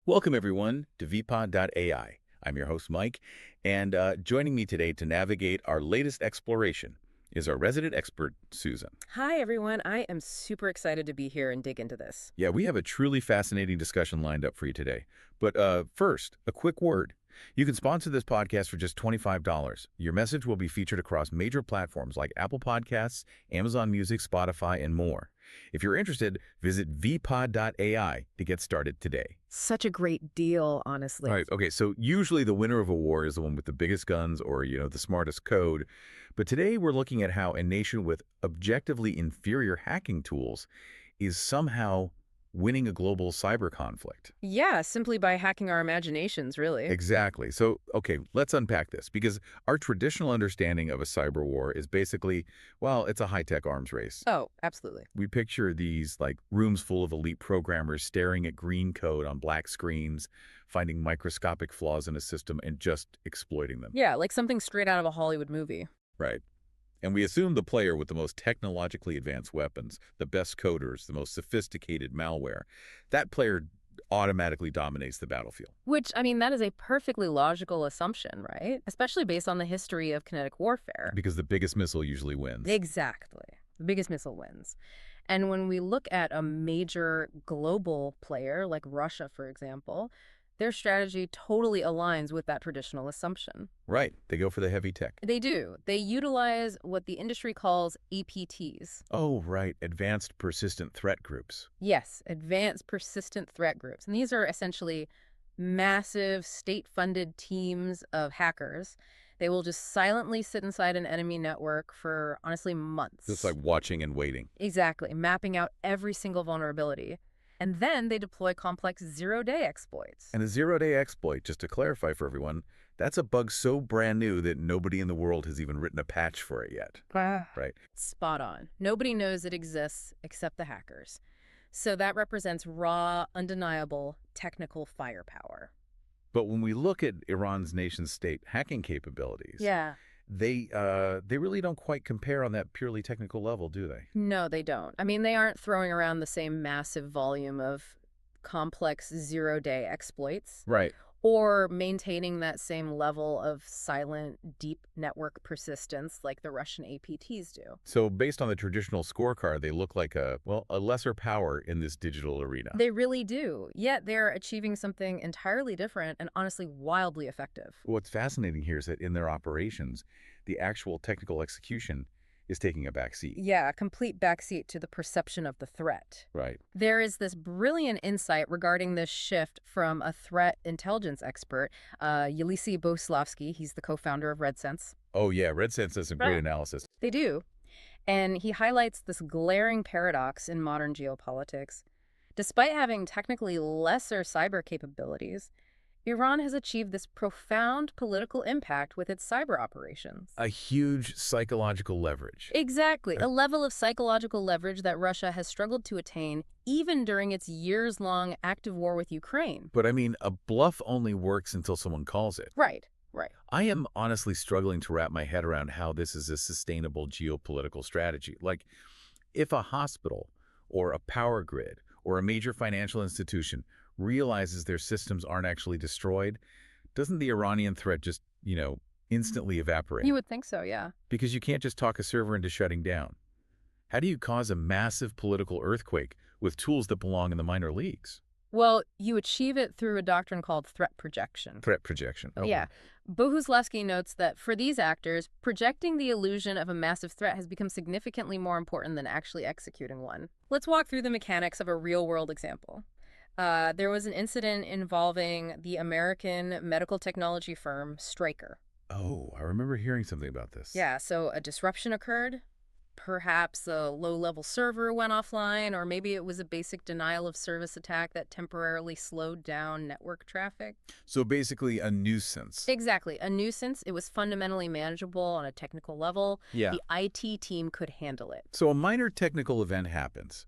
Welcome, everyone, to Vipod.ai. I'm your host, Mike, and joining me today to navigate our latest exploration is our resident expert, Susan. Hi, everyone. I am super excited to be here and dig into this. Yeah, we have a truly fascinating discussion lined up for you today. But first, a quick word. You can sponsor this podcast for just $25. Your message will be featured across major platforms like Apple Podcasts, Amazon Music, Spotify, and more. If you're interested, visit vpod.ai to get started today. Such a great deal, honestly. All right. Okay. So usually the winner of a war is the one with the biggest guns or, the smartest code. But today we're looking at how a nation with objectively inferior hacking tools is somehow winning a global cyber conflict. Yeah, simply by hacking our imaginations, really. Exactly. So, okay, let's unpack this because our traditional understanding of a cyber war is basically, well, it's a high-tech arms race. Oh, absolutely. We picture these like rooms full of elite programmers staring at green code on black screens, finding microscopic flaws in a system and just exploiting them. Yeah, like something straight out of a Hollywood movie. Right. And we assume the player with the most technologically advanced weapons, the best coders, the most sophisticated malware, that player automatically dominates the battlefield. Which, that is a perfectly logical assumption, right? Especially based on the history of kinetic warfare. Because the biggest missile usually wins. Exactly. The biggest missile wins. And when we look at a major global player, like Russia, for example, their strategy totally aligns with that traditional assumption. Right. They go for the heavy tech. They do. They utilize what the industry calls APTs. Oh, right. Advanced Persistent Threat Groups. Yes, Advanced Persistent Threat Groups. And these are essentially massive state-funded teams of hackers. They will just silently sit inside an enemy network for, honestly, months. Just like watching and waiting. Exactly, mapping out every single vulnerability. And then they deploy complex zero-day exploits. And a zero-day exploit, just to clarify for everyone, that's a bug so brand new that nobody in the world has even written a patch for it yet. Right? Spot on. Nobody knows it exists except the hackers. So that represents raw, undeniable technical firepower. But when we look at Iran's nation-state hacking capabilities, Yeah. they really don't quite compare on that purely technical level, do they? No, they don't. They aren't throwing around the same massive volume of complex zero-day exploits. Right. Or maintaining that same level of silent, deep network persistence like the Russian APTs do. So based on the traditional scorecard, they look like a lesser power in this digital arena. They really do. Yet they're achieving something entirely different and honestly wildly effective. What's fascinating here is that in their operations, the actual technical execution is taking a backseat. Yeah, a complete backseat to the perception of the threat. Right. There is this brilliant insight regarding this shift from a threat intelligence expert, Yelisi Boslavsky. He's the co-founder of RedSense. Oh, yeah. RedSense does some great Right. analysis. They do. And he highlights this glaring paradox in modern geopolitics. Despite having technically lesser cyber capabilities, Iran has achieved this profound political impact with its cyber operations. A huge psychological leverage. Exactly, a level of psychological leverage that Russia has struggled to attain even during its years-long active war with Ukraine. But a bluff only works until someone calls it. Right. I am honestly struggling to wrap my head around how this is a sustainable geopolitical strategy. Like, if a hospital or a power grid or a major financial institution realizes their systems aren't actually destroyed, doesn't the Iranian threat just, instantly evaporate? You would think so, yeah. Because you can't just talk a server into shutting down. How do you cause a massive political earthquake with tools that belong in the minor leagues? Well, you achieve it through a doctrine called threat projection. Threat projection. Okay. Yeah. Bohuslavsky notes that for these actors, projecting the illusion of a massive threat has become significantly more important than actually executing one. Let's walk through the mechanics of a real-world example. There was an incident involving the American medical technology firm Stryker. Oh, I remember hearing something about this. Yeah, so a disruption occurred. Perhaps a low-level server went offline, or maybe it was a basic denial-of-service attack that temporarily slowed down network traffic. So basically a nuisance. Exactly, a nuisance. It was fundamentally manageable on a technical level. Yeah. The IT team could handle it. So a minor technical event happens.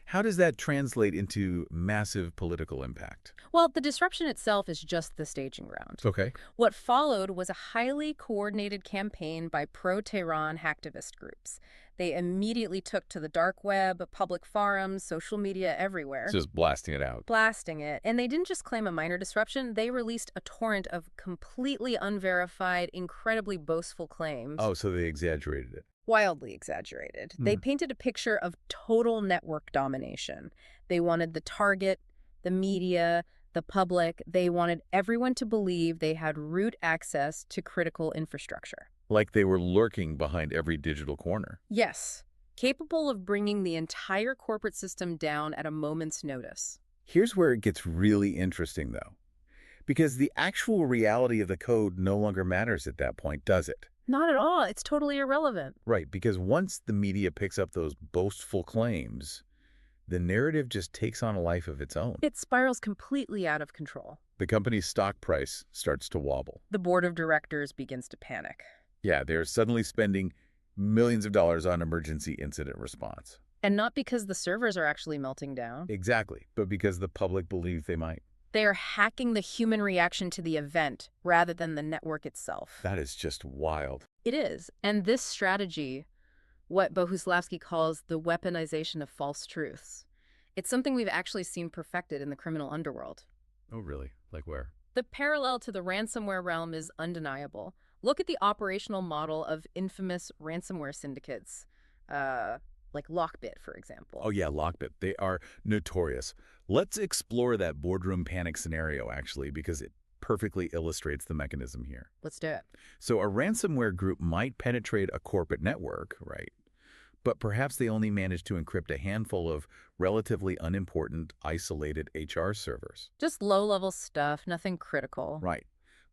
How does that translate into massive political impact? Well, the disruption itself is just the staging ground. Okay. What followed was a highly coordinated campaign by pro-Tehran hacktivist groups. They immediately took to the dark web, public forums, social media everywhere, Just blasting it out. blasting it. And they didn't just claim a minor disruption, they released a torrent of completely unverified, incredibly boastful claims. Oh, so they exaggerated it. Wildly exaggerated. They Hmm. painted a picture of total network domination. They wanted the target, the media, the public. They wanted everyone to believe they had root access to critical infrastructure. Like they were lurking behind every digital corner. Yes, capable of bringing the entire corporate system down at a moment's notice. Here's where it gets really interesting, though. Because the actual reality of the code no longer matters at that point, does it? Not at all. It's totally irrelevant. Right, because once the media picks up those boastful claims, the narrative just takes on a life of its own. It spirals completely out of control. The company's stock price starts to wobble. The board of directors begins to panic. Yeah, they're suddenly spending millions of dollars on emergency incident response. And not because the servers are actually melting down. Exactly, but because the public believes they might. They are hacking the human reaction to the event rather than the network itself. That is just wild. It is. And this strategy, what Bohuslavsky calls the weaponization of false truths, it's something we've actually seen perfected in the criminal underworld. Oh, really? Like where? The parallel to the ransomware realm is undeniable. Look at the operational model of infamous ransomware syndicates, like Lockbit, for example. Oh, yeah, Lockbit. They are notorious. Let's explore that boardroom panic scenario, actually, because it perfectly illustrates the mechanism here. Let's do it. So a ransomware group might penetrate a corporate network, right? But perhaps they only manage to encrypt a handful of relatively unimportant, isolated HR servers. Just low-level stuff, nothing critical. Right.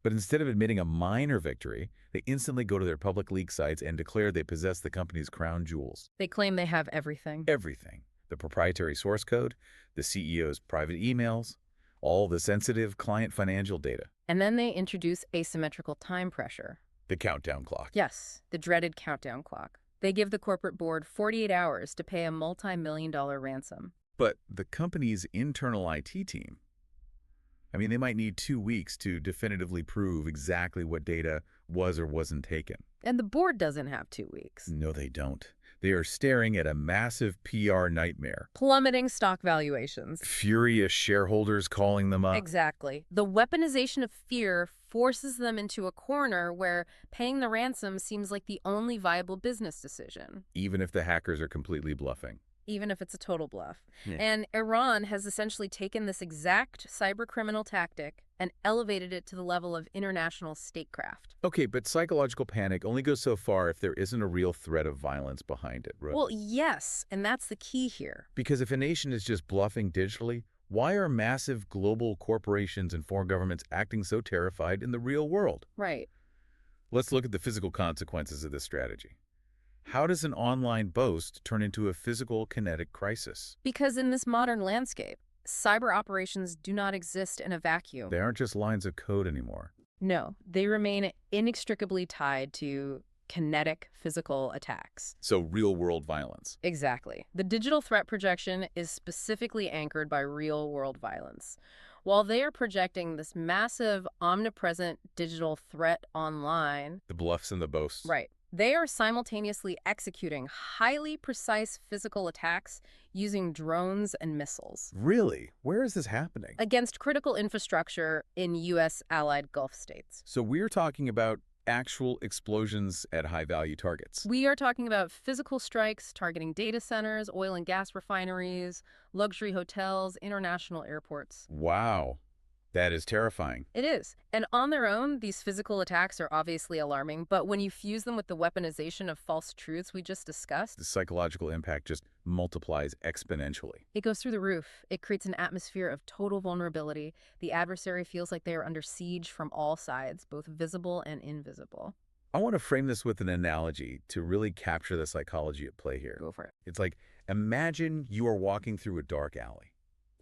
But instead of admitting a minor victory, they instantly go to their public leak sites and declare they possess the company's crown jewels. They claim they have everything. Everything. The proprietary source code, the CEO's private emails, all the sensitive client financial data. And then they introduce asymmetrical time pressure. The countdown clock. Yes, the dreaded countdown clock. They give the corporate board 48 hours to pay a multi-million-dollar ransom. But the company's internal IT team, they might need 2 weeks to definitively prove exactly what data was or wasn't taken. And the board doesn't have 2 weeks. No, they don't. They are staring at a massive PR nightmare. Plummeting stock valuations. Furious shareholders calling them up. Exactly. The weaponization of fear forces them into a corner where paying the ransom seems like the only viable business decision. Even if the hackers are completely bluffing. Even if it's a total bluff. Yeah. And Iran has essentially taken this exact cybercriminal tactic and elevated it to the level of international statecraft. Okay, but psychological panic only goes so far if there isn't a real threat of violence behind it, right? Well, yes, and that's the key here. Because if a nation is just bluffing digitally, why are massive global corporations and foreign governments acting so terrified in the real world? Right. Let's look at the physical consequences of this strategy. How does an online boast turn into a physical kinetic crisis? Because in this modern landscape, cyber operations do not exist in a vacuum. They aren't just lines of code anymore. No, they remain inextricably tied to kinetic physical attacks. So real-world violence. Exactly. The digital threat projection is specifically anchored by real-world violence. While they are projecting this massive, omnipresent digital threat online, The bluffs and the boasts. right, they are simultaneously executing highly precise physical attacks using drones and missiles Really? Where is this happening? against critical infrastructure in U.S. allied Gulf states. So we're talking about actual explosions at high-value targets. We are talking about physical strikes targeting data centers, oil and gas refineries, luxury hotels, international airports. Wow. That is terrifying. It is. And on their own, these physical attacks are obviously alarming, but when you fuse them with the weaponization of false truths we just discussed, The psychological impact just multiplies exponentially. it goes through the roof. It creates an atmosphere of total vulnerability. The adversary feels like they are under siege from all sides, both visible and invisible. I want to frame this with an analogy to really capture the psychology at play here. Go for it. It's like, imagine you are walking through a dark alley,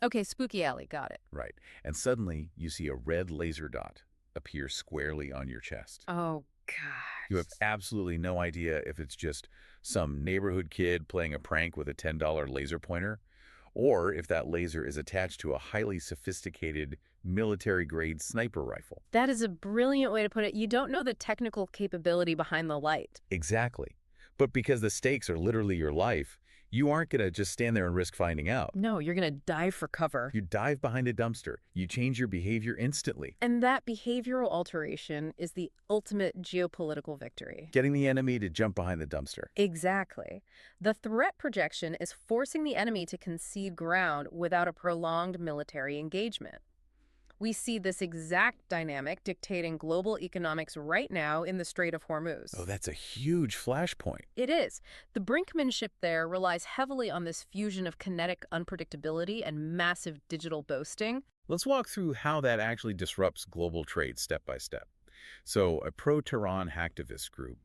Okay, spooky alley, got it. right? And suddenly you see a red laser dot appear squarely on your chest. Oh, gosh. You have absolutely no idea if it's just some neighborhood kid playing a prank with a $10 laser pointer, or if that laser is attached to a highly sophisticated military-grade sniper rifle. That is a brilliant way to put it. You don't know the technical capability behind the light. Exactly. But because the stakes are literally your life, you aren't going to just stand there and risk finding out. No, you're going to dive for cover. You dive behind a dumpster. You change your behavior instantly. And that behavioral alteration is the ultimate geopolitical victory. Getting the enemy to jump behind the dumpster. Exactly. The threat projection is forcing the enemy to concede ground without a prolonged military engagement. We see this exact dynamic dictating global economics right now in the Strait of Hormuz. Oh, that's a huge flashpoint. It is. The brinkmanship there relies heavily on this fusion of kinetic unpredictability and massive digital boasting. Let's walk through how that actually disrupts global trade step by step. So, a pro-Tehran hacktivist group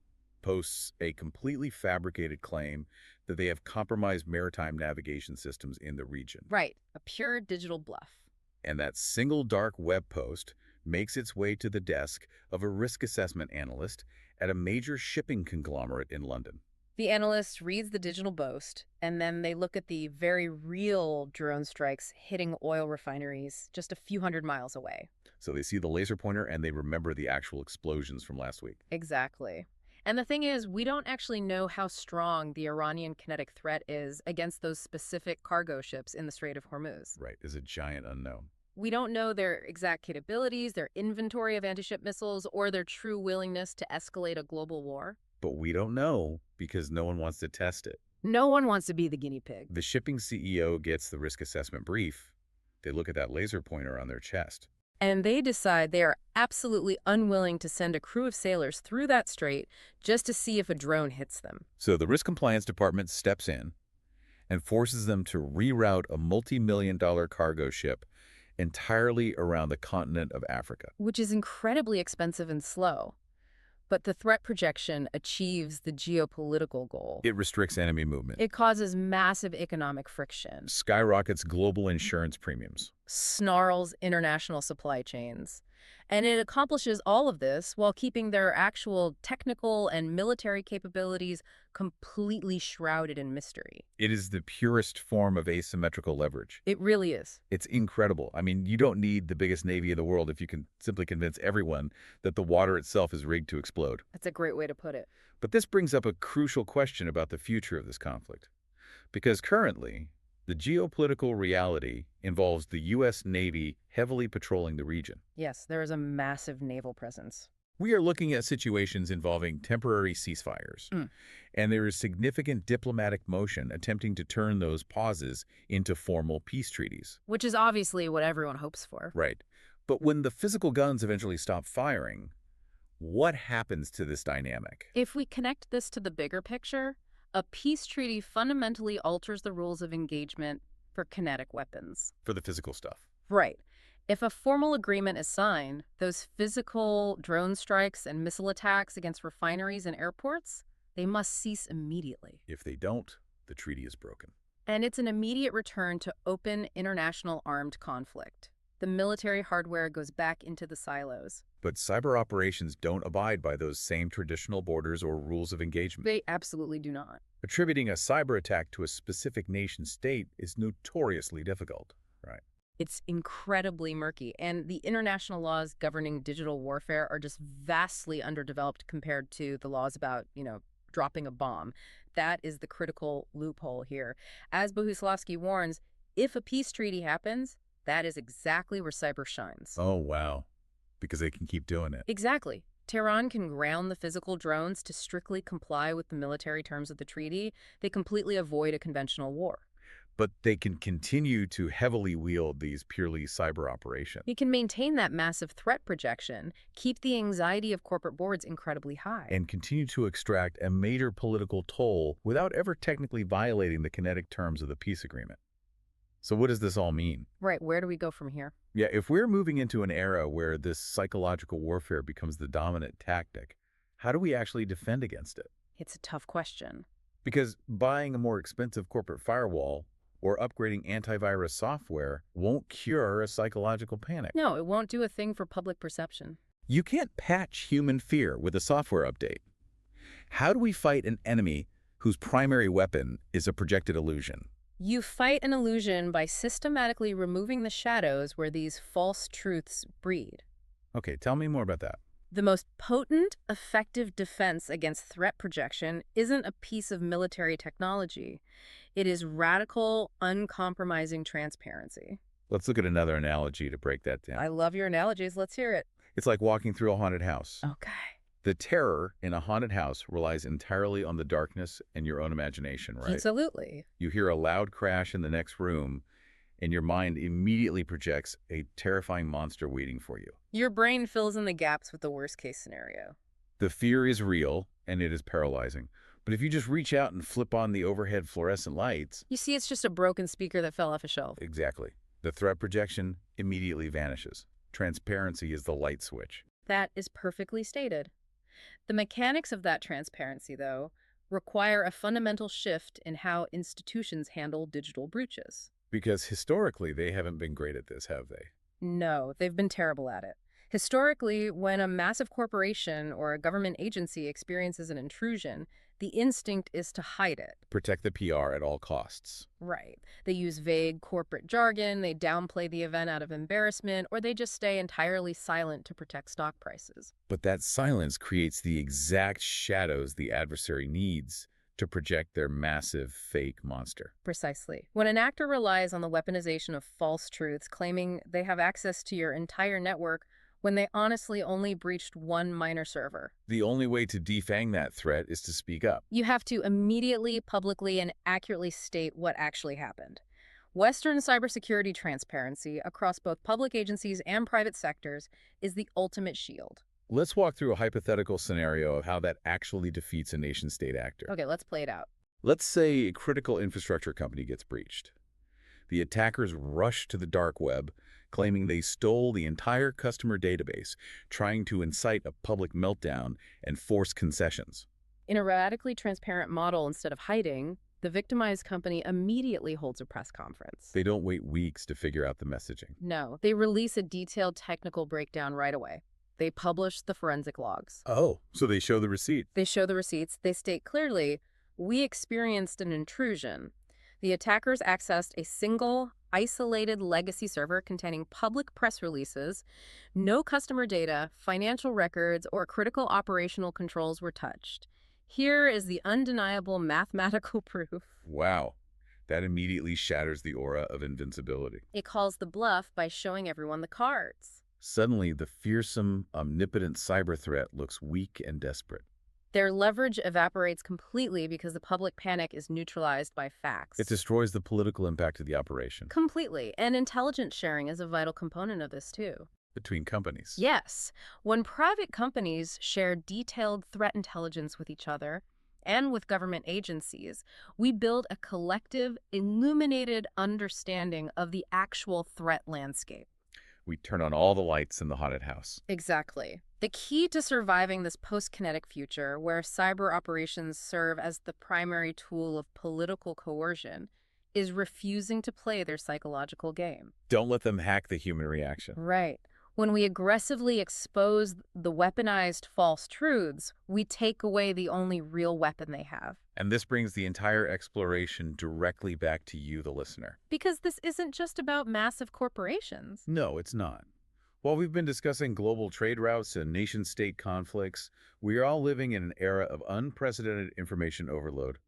posts a completely fabricated claim that they have compromised maritime navigation systems in the region. Right, a pure digital bluff. And that single dark web post makes its way to the desk of a risk assessment analyst at a major shipping conglomerate in London. The analyst reads the digital boast, and then they look at the very real drone strikes hitting oil refineries just a few hundred miles away. So they see the laser pointer and they remember the actual explosions from last week. Exactly. And the thing is, we don't actually know how strong the Iranian kinetic threat is against those specific cargo ships in the Strait of Hormuz. Right, is a giant unknown. We don't know their exact capabilities, their inventory of anti-ship missiles, or their true willingness to escalate a global war. But we don't know because no one wants to test it. No one wants to be the guinea pig. The shipping CEO gets the risk assessment brief. They look at that laser pointer on their chest. And they decide they are absolutely unwilling to send a crew of sailors through that strait just to see if a drone hits them. So the risk compliance department steps in and forces them to reroute a multi-million-dollar cargo ship entirely around the continent of Africa. Which is incredibly expensive and slow. But the threat projection achieves the geopolitical goal. It restricts enemy movement. It causes massive economic friction. Skyrockets global insurance premiums. Snarls international supply chains. And it accomplishes all of this while keeping their actual technical and military capabilities completely shrouded in mystery. It is the purest form of asymmetrical leverage. It really is. It's incredible. I mean, you don't need the biggest navy in the world if you can simply convince everyone that the water itself is rigged to explode. That's a great way to put it. But this brings up a crucial question about the future of this conflict. Because currently, the geopolitical reality involves the U.S. Navy heavily patrolling the region. Yes, there is a massive naval presence. We are looking at situations involving temporary ceasefires, and there is significant diplomatic motion attempting to turn those pauses into formal peace treaties. Which is obviously what everyone hopes for. Right. But when the physical guns eventually stop firing, what happens to this dynamic? If we connect this to the bigger picture, a peace treaty fundamentally alters the rules of engagement for kinetic weapons. For the physical stuff. Right. If a formal agreement is signed, those physical drone strikes and missile attacks against refineries and airports, they must cease immediately. If they don't, the treaty is broken. And it's an immediate return to open international armed conflict. The military hardware goes back into the silos. But cyber operations don't abide by those same traditional borders or rules of engagement. They absolutely do not. Attributing a cyber attack to a specific nation-state is notoriously difficult, right? It's incredibly murky, and the international laws governing digital warfare are just vastly underdeveloped compared to the laws about, dropping a bomb. That is the critical loophole here. As Bohuslavsky warns, if a peace treaty happens, that is exactly where cyber shines. Oh, wow. Because they can keep doing it. Exactly. Tehran can ground the physical drones to strictly comply with the military terms of the treaty. They completely avoid a conventional war. But they can continue to heavily wield these purely cyber operations. You can maintain that massive threat projection, keep the anxiety of corporate boards incredibly high. And continue to extract a major political toll without ever technically violating the kinetic terms of the peace agreement. So what does this all mean? Right, where do we go from here? Yeah, if we're moving into an era where this psychological warfare becomes the dominant tactic, how do we actually defend against it? It's a tough question. Because buying a more expensive corporate firewall or upgrading antivirus software won't cure a psychological panic. No, it won't do a thing for public perception. You can't patch human fear with a software update. How do we fight an enemy whose primary weapon is a projected illusion? You fight an illusion by systematically removing the shadows where these false truths breed. Okay, tell me more about that. The most potent, effective defense against threat projection isn't a piece of military technology. It is radical, uncompromising transparency. Let's look at another analogy to break that I down. love your analogies. Let's hear it. It's like walking through a haunted house. Okay. The terror in a haunted house relies entirely on the darkness and your own imagination, right? Absolutely. You hear a loud crash in the next room, and your mind immediately projects a terrifying monster waiting for you. Your brain fills in the gaps with the worst case scenario. The fear is real, and it is paralyzing. But if you just reach out and flip on the overhead fluorescent lights, You see, it's just a broken speaker that fell off a shelf. exactly, the threat projection immediately vanishes. Transparency is the light switch. That is perfectly stated. The mechanics of that transparency, though, require a fundamental shift in how institutions handle digital breaches. Because historically, they haven't been great at this, have they? No, they've been terrible at it. Historically, when a massive corporation or a government agency experiences an intrusion, the instinct is to hide it. Protect the PR at all costs. Right. They use vague corporate jargon, they downplay the event out of embarrassment, or they just stay entirely silent to protect stock prices. But that silence creates the exact shadows the adversary needs to project their massive fake monster. Precisely. When an actor relies on the weaponization of false truths, claiming they have access to your entire network when they honestly only breached one minor server, The only way to defang that threat is to speak up. you have to immediately, publicly, and accurately state what actually happened. Western cybersecurity transparency across both public agencies and private sectors is the ultimate shield. Let's walk through a hypothetical scenario of how that actually defeats a nation-state actor. Okay, let's play it out. Let's say a critical infrastructure company gets breached. The attackers rush to the dark web, claiming they stole the entire customer database, trying to incite a public meltdown and force concessions. In a radically transparent model, instead of hiding, the victimized company immediately holds a press conference. They don't wait weeks to figure out the messaging. No, they release a detailed technical breakdown right away. They publish the forensic logs. Oh, so they show the receipt. They show the receipts. They state clearly, we experienced an intrusion. The attackers accessed a single, isolated legacy server containing public press releases. No customer data, financial records, or critical operational controls were touched. Here is the undeniable mathematical proof. Wow. That immediately shatters the aura of invincibility. It calls the bluff by showing everyone the cards. Suddenly, the fearsome, omnipotent cyber threat looks weak and desperate. Their leverage evaporates completely because the public panic is neutralized by facts. It destroys the political impact of the operation Completely. And intelligence sharing is a vital component of this, too. between companies. Yes, when private companies share detailed threat intelligence with each other and with government agencies, we build a collective, illuminated understanding of the actual threat landscape. We turn on all the lights in the haunted house. Exactly. The key to surviving this post-kinetic future, where cyber operations serve as the primary tool of political coercion, is refusing to play their psychological game. Don't let them hack the human reaction. Right. When we aggressively expose the weaponized false truths, we take away the only real weapon they have. And this brings the entire exploration directly back to you, the listener. Because this isn't just about massive corporations. No, it's not. While we've been discussing global trade routes and nation-state conflicts, we are all living in an era of unprecedented information overload.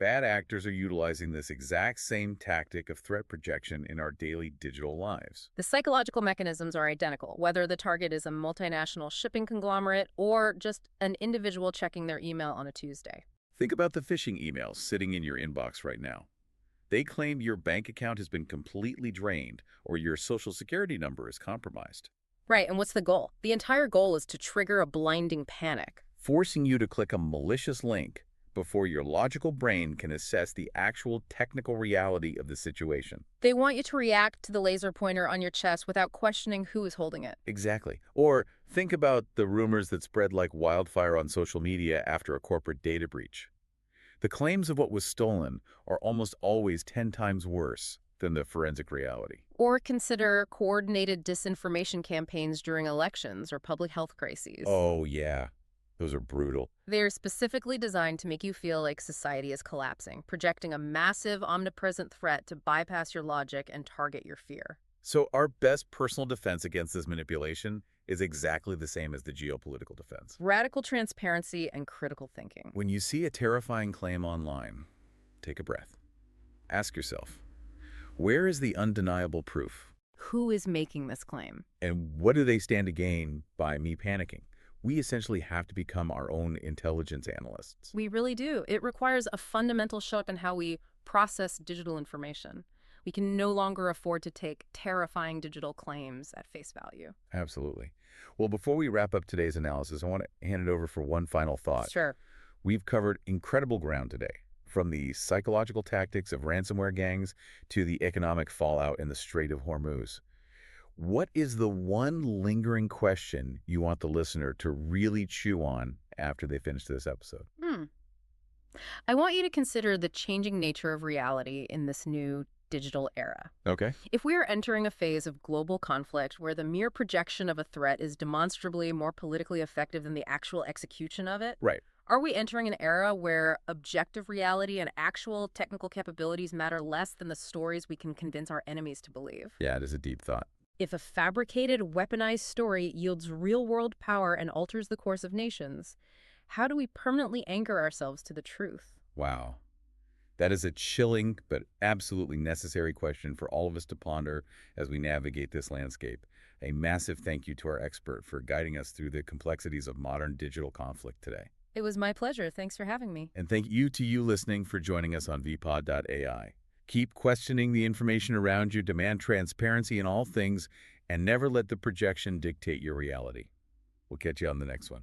Bad actors are utilizing this exact same tactic of threat projection in our daily digital lives. The psychological mechanisms are identical, whether the target is a multinational shipping conglomerate or just an individual checking their email on a Tuesday. Think about the phishing emails sitting in your inbox right now. They claim your bank account has been completely drained or your social security number is compromised, Right, and what's the goal? The entire goal is to trigger a blinding panic. forcing you to click a malicious link before your logical brain can assess the actual technical reality of the situation. They want you to react to the laser pointer on your chest without questioning who is holding it. Exactly. Or think about the rumors that spread like wildfire on social media after a corporate data breach. The claims of what was stolen are almost always 10 times worse than the forensic reality. Or consider coordinated disinformation campaigns during elections or public health crises. Oh, yeah. Those are brutal. They're specifically designed to make you feel like society is collapsing, projecting a massive, omnipresent threat to bypass your logic and target your fear. So our best personal defense against this manipulation is exactly the same as the geopolitical defense. Radical transparency and critical thinking. When you see a terrifying claim online, take a breath. Ask yourself, where is the undeniable proof? Who is making this claim? And what do they stand to gain by me panicking? We essentially have to become our own intelligence analysts. We really do. It requires a fundamental shift in how we process digital information. We can no longer afford to take terrifying digital claims at face value. Absolutely. Well, before we wrap up today's analysis, I want to hand it over for one final thought. Sure. We've covered incredible ground today, from the psychological tactics of ransomware gangs to the economic fallout in the Strait of Hormuz. What is the one lingering question you want the listener to really chew on after they finish this episode? I want you to consider the changing nature of reality in this new digital era. Okay. If we are entering a phase of global conflict where the mere projection of a threat is demonstrably more politically effective than the actual execution of it, Right. are we entering an era where objective reality and actual technical capabilities matter less than the stories we can convince our enemies to believe? Yeah, it is a deep thought. If a fabricated, weaponized story yields real-world power and alters the course of nations, how do we permanently anchor ourselves to the truth? Wow. That is a chilling but absolutely necessary question for all of us to ponder as we navigate this landscape. A massive thank you to our expert for guiding us through the complexities of modern digital conflict today. It was my pleasure. Thanks for having me. And thank you to you listening for joining us on Vipod.ai. Keep questioning the information around you, demand transparency in all things, and never let the projection dictate your reality. We'll catch you on the next one.